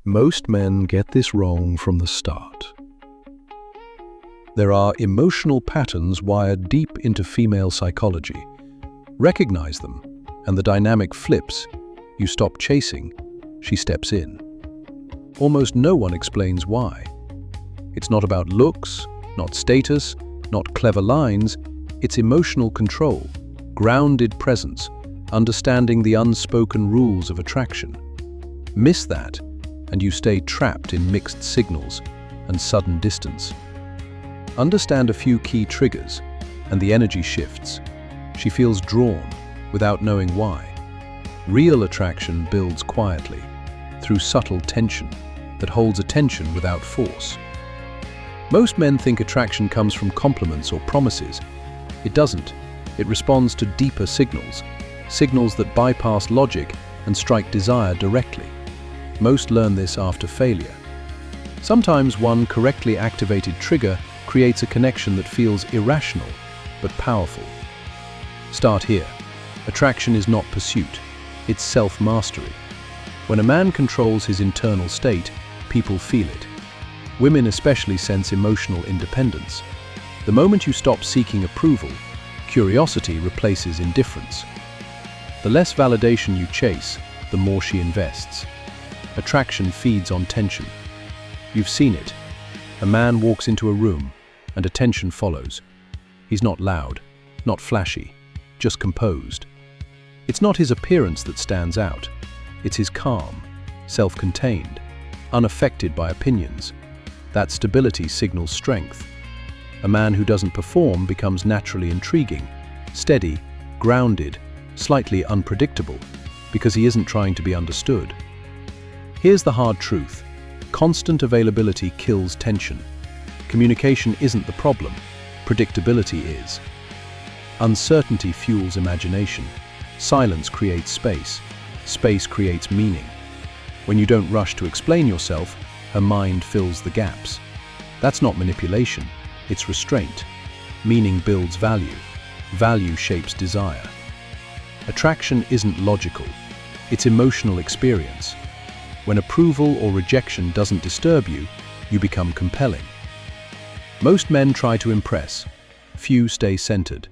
Most men get this wrong from the start. There are emotional patterns wired deep into female psychology. Recognize them, and the dynamic flips. You stop chasing, she steps in. Almost no one explains why. It's not about looks, not status, not clever lines. It's emotional control, grounded presence, understanding the unspoken rules of attraction. Miss that, and you stay trapped in mixed signals and sudden distance. Understand a few key triggers, and the energy shifts. She feels drawn without knowing why. Real attraction builds quietly, through subtle tension that holds attention without force. Most men think attraction comes from compliments or promises. It doesn't. It responds to deeper signals that bypass logic and strike desire directly. Most learn this after failure. Sometimes one correctly activated trigger creates a connection that feels irrational but powerful. Start here. Attraction is not pursuit, it's self-mastery. When a man controls his internal state, people feel it. Women especially sense emotional independence. The moment you stop seeking approval, curiosity replaces indifference. The less validation you chase, the more she invests. Attraction feeds on tension. You've seen it. A man walks into a room, and attention follows. He's not loud, not flashy, just composed. It's not his appearance that stands out. It's his calm, self-contained, unaffected by opinions. That stability signals strength. A man who doesn't perform becomes naturally intriguing, steady, grounded, slightly unpredictable, because he isn't trying to be understood. Here's the hard truth. Constant availability kills tension. Communication isn't the problem. Predictability is. Uncertainty fuels imagination. Silence creates space. Space creates meaning. When you don't rush to explain yourself, her mind fills the gaps. That's not manipulation, it's restraint. Meaning builds value. Value shapes desire. Attraction isn't logical, it's emotional experience. When approval or rejection doesn't disturb you, you become compelling. Most men try to impress, few stay centered.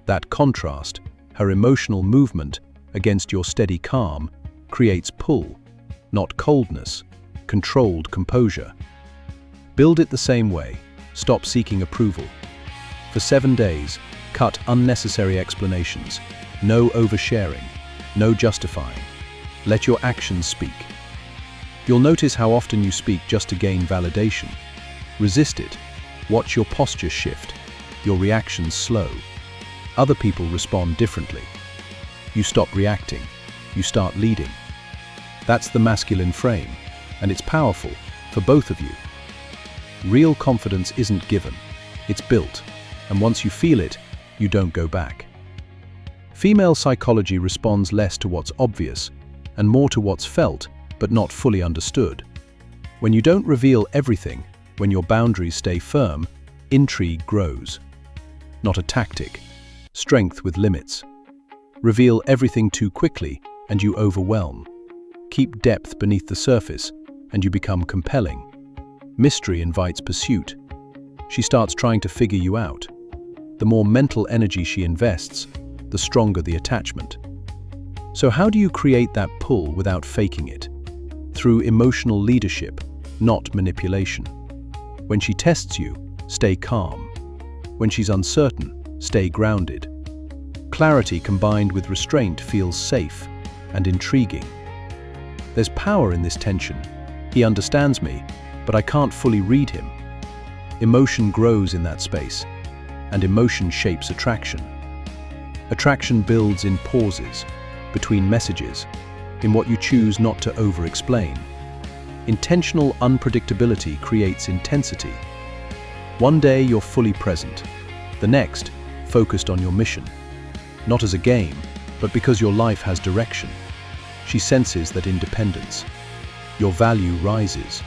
That contrast, her emotional movement against your steady calm, creates pull, not coldness, controlled composure. Build it the same way. Stop seeking approval. For 7 days, cut unnecessary explanations. No oversharing, no justifying. Let your actions speak. You'll notice how often you speak just to gain validation. Resist it. Watch your posture shift, your reactions slow. Other people respond differently. You stop reacting, you start leading. That's the masculine frame, and it's powerful for both of you. Real confidence isn't given, it's built, and once you feel it, you don't go back. Female psychology responds less to what's obvious, and more to what's felt, but not fully understood. When you don't reveal everything, when your boundaries stay firm, intrigue grows. Not a tactic, strength with limits. Reveal everything too quickly, and you overwhelm. Keep depth beneath the surface, and you become compelling. Mystery invites pursuit. She starts trying to figure you out. The more mental energy she invests, the stronger the attachment. So how do you create that pull without faking it? Through emotional leadership, not manipulation. When she tests you, stay calm. When she's uncertain, stay grounded. Clarity combined with restraint feels safe and intriguing. There's power in this tension. He understands me, but I can't fully read him. Emotion grows in that space, and emotion shapes attraction. Attraction builds in pauses, between messages, in what you choose not to over-explain. Intentional unpredictability creates intensity. One day you're fully present, the next, focused on your mission. Not as a game, but because your life has direction. She senses that independence. Your value rises.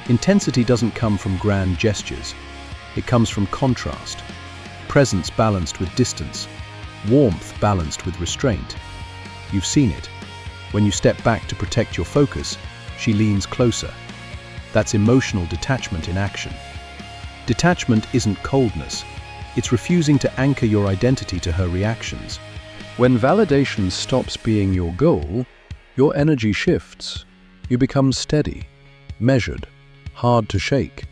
Intensity doesn't come from grand gestures. It comes from contrast. Presence balanced with distance. Warmth balanced with restraint. You've seen it. When you step back to protect your focus, She leans closer. That's emotional detachment in action. Detachment isn't coldness. It's refusing to anchor your identity to her reactions. When validation stops being your goal, your energy shifts. You become steady, measured, hard to shake.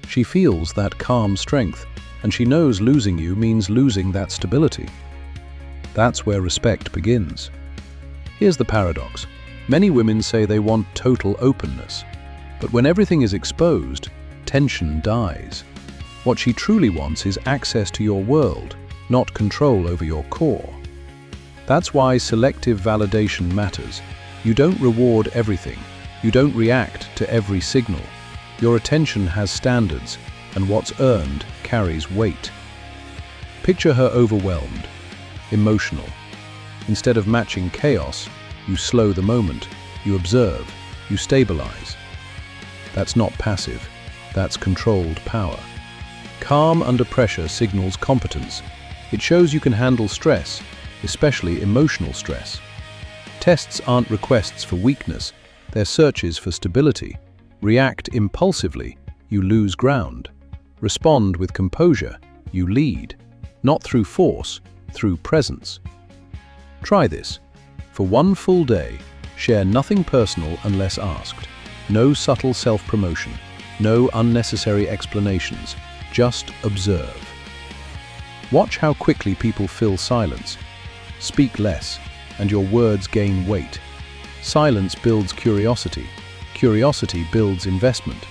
She feels that calm strength, and she knows losing you means losing that stability. That's where respect begins. Here's the paradox. Many women say they want total openness, but when everything is exposed, tension dies. What she truly wants is access to your world, not control over your core. That's why selective validation matters. You don't reward everything. You don't react to every signal. Your attention has standards, and what's earned carries weight. Picture her overwhelmed, emotional. Instead of matching chaos, you slow the moment, you observe, you stabilize. That's not passive, that's controlled power. Calm under pressure signals competence. It shows you can handle stress, especially emotional stress. Tests aren't requests for weakness, they're searches for stability. React impulsively, you lose ground. Respond with composure, you lead. Not through force, through presence. Try this. For one full day, share nothing personal unless asked. No subtle self-promotion, no unnecessary explanations, just observe. Watch how quickly people fill silence. Speak less, and your words gain weight. Silence builds curiosity. Curiosity builds investment.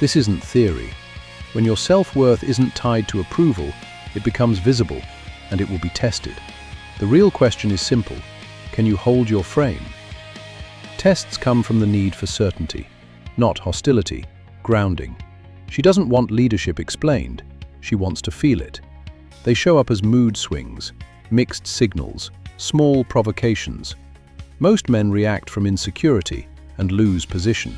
This isn't theory. When your self-worth isn't tied to approval, it becomes visible, and it will be tested. The real question is simple. Can you hold your frame? Tests come from the need for certainty, not hostility, grounding. She doesn't want leadership explained. She wants to feel it. They show up as mood swings, mixed signals, small provocations. Most men react from insecurity and lose position.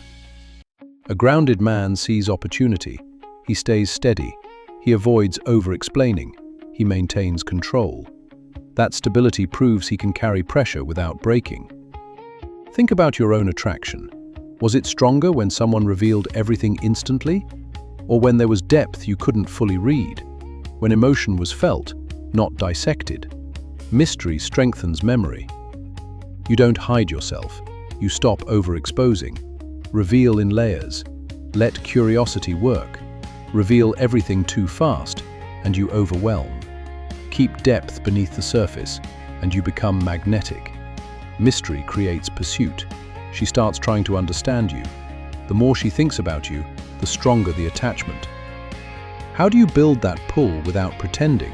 A grounded man sees opportunity. He stays steady. He avoids over-explaining. He maintains control. That stability proves he can carry pressure without breaking. Think about your own attraction. Was it stronger when someone revealed everything instantly? Or when there was depth you couldn't fully read? When emotion was felt, not dissected? Mystery strengthens memory. You don't hide yourself. You stop overexposing. Reveal in layers. Let curiosity work. Reveal everything too fast, and you overwhelm. Keep depth beneath the surface, and you become magnetic. Mystery creates pursuit. She starts trying to understand you. The more she thinks about you, the stronger the attachment. How do you build that pull without pretending?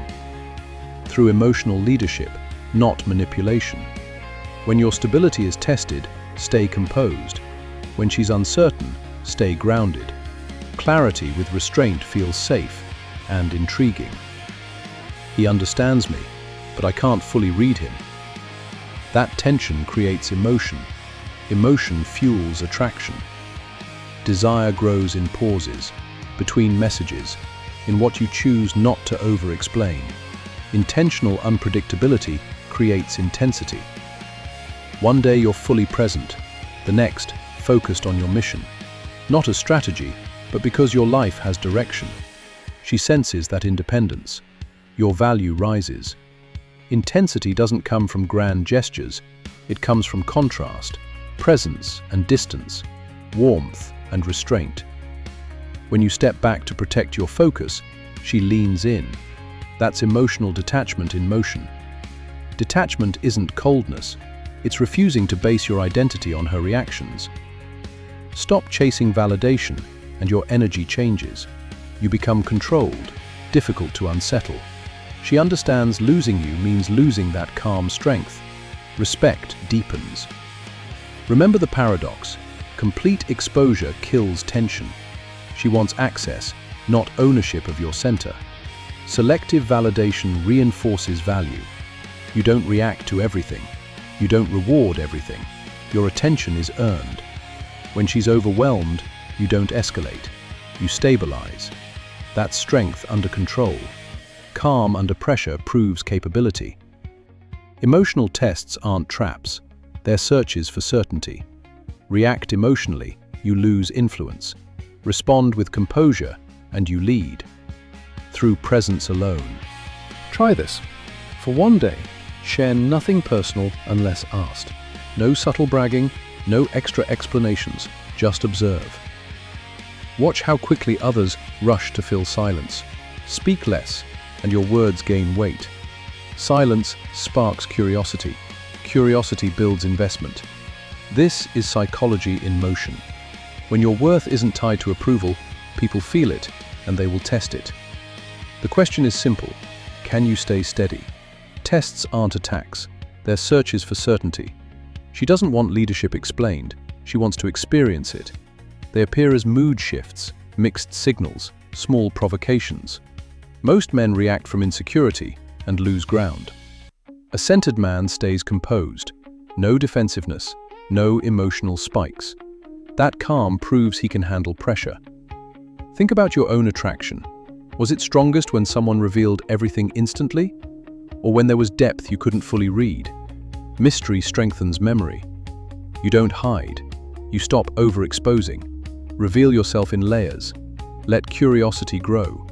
Through emotional leadership, not manipulation. When your stability is tested, stay composed. When she's uncertain, stay grounded. Clarity with restraint feels safe and intriguing. He understands me, but I can't fully read him. That tension creates emotion. Emotion fuels attraction. Desire grows in pauses, between messages, in what you choose not to over-explain. Intentional unpredictability creates intensity. One day you're fully present, the next focused on your mission. Not a strategy, but because your life has direction. She senses that independence. Your value rises. Intensity doesn't come from grand gestures. It comes from contrast, presence and distance, warmth and restraint. When you step back to protect your focus, she leans in. That's emotional detachment in motion. Detachment isn't coldness. It's refusing to base your identity on her reactions. Stop chasing validation, and your energy changes. You become controlled, difficult to unsettle. She understands losing you means losing that calm strength. Respect deepens. Remember the paradox. Complete exposure kills tension. She wants access, not ownership of your center. Selective validation reinforces value. You don't react to everything. You don't reward everything. Your attention is earned. When she's overwhelmed, you don't escalate. You stabilize. That's strength under control. Calm under pressure proves capability. Emotional tests aren't traps. They're searches for certainty. React emotionally, you lose influence. Respond with composure, and you lead. Through presence alone. Try this. For one day, share nothing personal unless asked. No subtle bragging, no extra explanations, just observe. Watch how quickly others rush to fill silence. Speak less, and your words gain weight. Silence sparks curiosity. Curiosity builds investment. This is psychology in motion. When your worth isn't tied to approval, people feel it, and they will test it. The question is simple. Can you stay steady? Tests aren't attacks. They're searches for certainty. She doesn't want leadership explained. She wants to experience it. They appear as mood shifts, mixed signals, small provocations. Most men react from insecurity and lose ground. A centered man stays composed. No defensiveness, no emotional spikes. That calm proves he can handle pressure. Think about your own attraction. Was it strongest when someone revealed everything instantly? Or when there was depth you couldn't fully read? Mystery strengthens memory. You don't hide. You stop overexposing. Reveal yourself in layers. Let curiosity grow.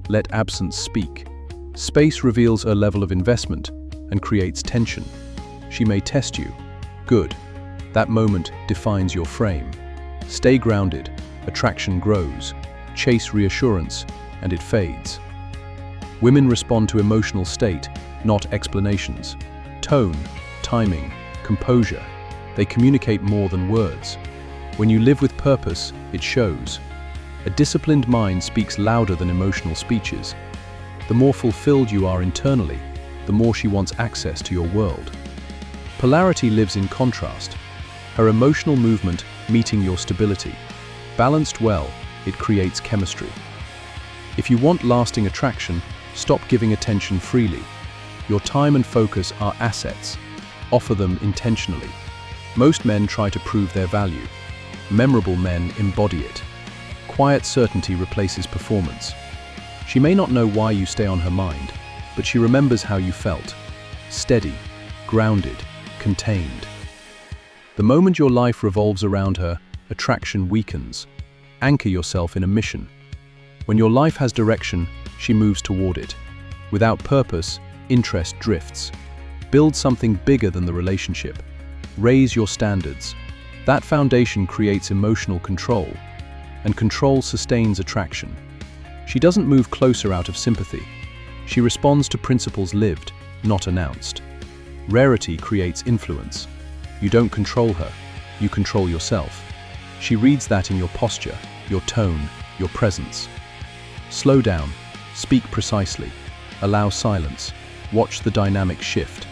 Let absence speak. Space reveals a level of investment and creates tension. She may test you. Good. That moment defines your frame. Stay grounded. Attraction grows. Chase reassurance, and it fades. Women respond to emotional state, not explanations. Tone, timing, composure. They communicate more than words. When you live with purpose, it shows. A disciplined mind speaks louder than emotional speeches. The more fulfilled you are internally, the more she wants access to your world. Polarity lives in contrast. Her emotional movement meeting your stability. Balanced well, it creates chemistry. If you want lasting attraction, stop giving attention freely. Your time and focus are assets. Offer them intentionally. Most men try to prove their value. Memorable men embody it. Quiet certainty replaces performance. She may not know why you stay on her mind, but she remembers how you felt. Steady, grounded, contained. The moment your life revolves around her, attraction weakens. Anchor yourself in a mission. When your life has direction, she moves toward it. Without purpose, interest drifts. Build something bigger than the relationship. Raise your standards. That foundation creates emotional control, and control sustains attraction. She doesn't move closer out of sympathy. She responds to principles lived, not announced. Rarity creates influence. You don't control her, you control yourself. She reads that in your posture, your tone, your presence. Slow down, speak precisely, allow silence, watch the dynamic shift.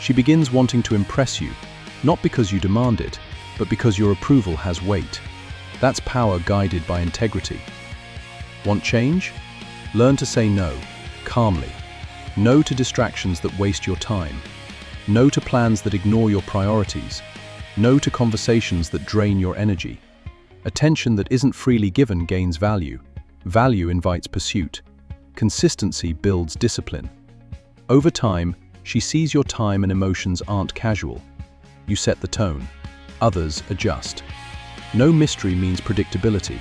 She begins wanting to impress you, not because you demand it, but because your approval has weight. That's power guided by integrity. Want change? Learn to say no, calmly. No to distractions that waste your time. No to plans that ignore your priorities. No to conversations that drain your energy. Attention that isn't freely given gains value. Value invites pursuit. Consistency builds discipline. Over time, she sees your time and emotions aren't casual. You set the tone. Others adjust. No mystery means predictability.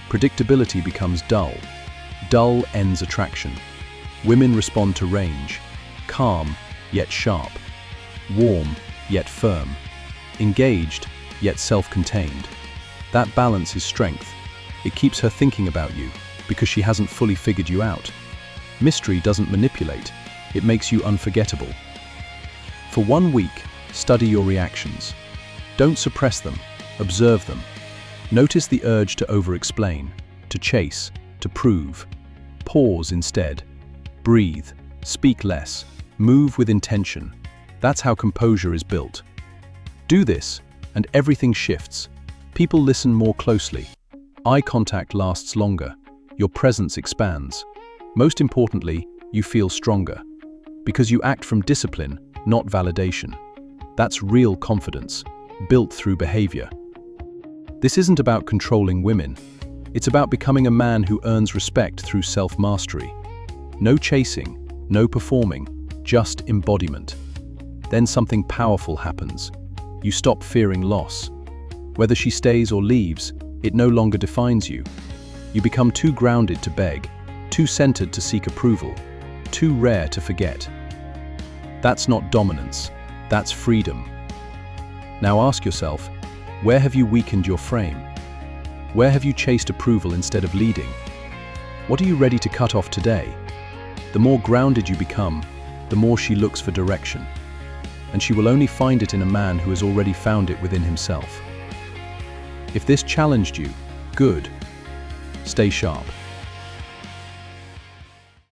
Predictability becomes dull. Dull ends attraction. Women respond to range. Calm, yet sharp. Warm, yet firm. Engaged, yet self-contained. That balance is strength. It keeps her thinking about you, because she hasn't fully figured you out. Mystery doesn't manipulate. It makes you unforgettable. For 1 week, study your reactions. Don't suppress them. Observe them. Notice the urge to over-explain, to chase, to prove. Pause instead. Breathe. Speak less. Move with intention. That's how composure is built. Do this, and everything shifts. People listen more closely. Eye contact lasts longer. Your presence expands. Most importantly, you feel stronger. Because you act from discipline, not validation. That's real confidence, built through behavior. This isn't about controlling women. It's about becoming a man who earns respect through self-mastery. No chasing, no performing, just embodiment. Then something powerful happens. You stop fearing loss. Whether she stays or leaves, it no longer defines you. You become too grounded to beg, too centered to seek approval, too rare to forget. That's not dominance, that's freedom. Now ask yourself, where have you weakened your frame? Where have you chased approval instead of leading? What are you ready to cut off today? The more grounded you become, the more she looks for direction. And she will only find it in a man who has already found it within himself. If this challenged you, good. Stay sharp.